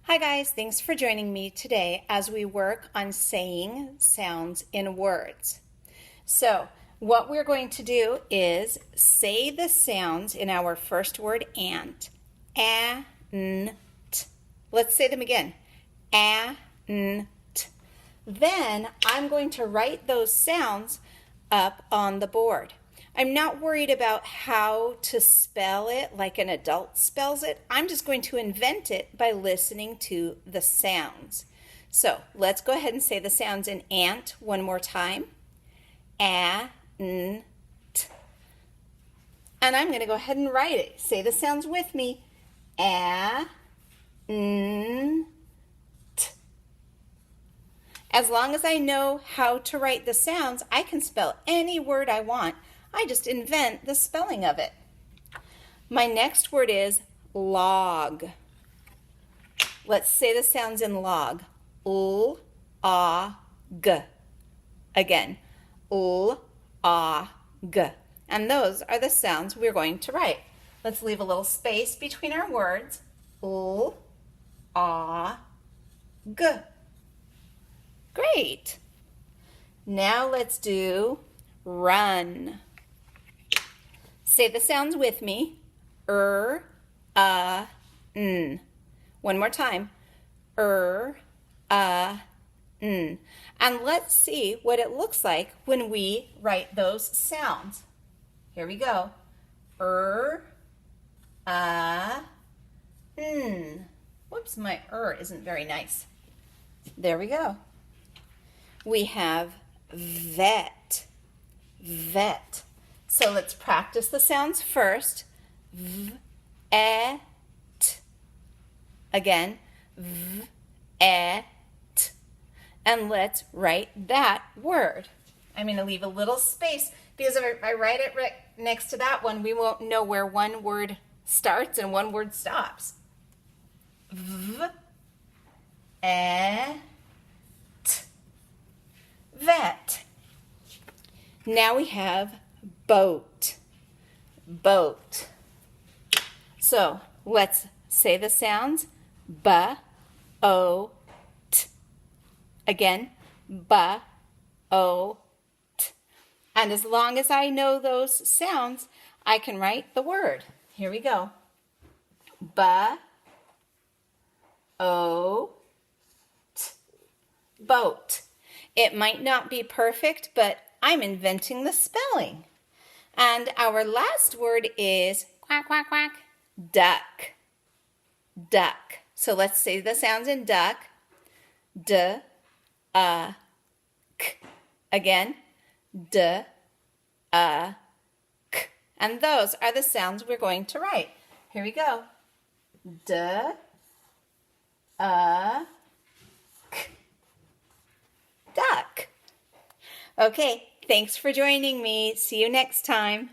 Hi guys, thanks for joining me today as we work on saying sounds in words. So what we're going to do is say the sounds in our first word and. N, t. Let's say them again. N, t. Then I'm going to write those sounds up on the board. I'm not worried about how to spell it like an adult spells it. I'm just going to invent it by listening to the sounds. So let's go ahead and say the sounds in ant one more time. A, n, t. And I'm going to go ahead and write it. Say the sounds with me. A, n, t. As long as I know how to write the sounds, I can spell any word I want. I just invent the spelling of it. My next word is log. Let's say the sounds in log. L, A, G. Again, L, A, G. And those are the sounds we're going to write. Let's leave a little space between our words. L, A, G. Great. Now let's do run. Say the sounds with me. N. One more time. N. And let's see what it looks like when we write those sounds. Here we go. N. Whoops, my isn't very nice. There we go. We have vet. Vet. So let's practice the sounds first. V, e, t. Again, v, e, t. And let's write that word. I'm going to leave a little space because if I write it right next to that one, we won't know where one word starts and one word stops. V, e, t. Vet. Now we have boat. Boat. So let's say the sounds. B, O, t. Again, B, O, t. And as long as I know those sounds, I can write the word. Here we go. B, O, t. Boat. It might not be perfect, but I'm inventing the spelling. And our last word is quack, quack, quack, duck. Duck. So let's say the sounds in duck. D, k. Again, d, k. And those are the sounds we're going to write. Here we go. D, k. Duck. Okay, thanks for joining me. See you next time.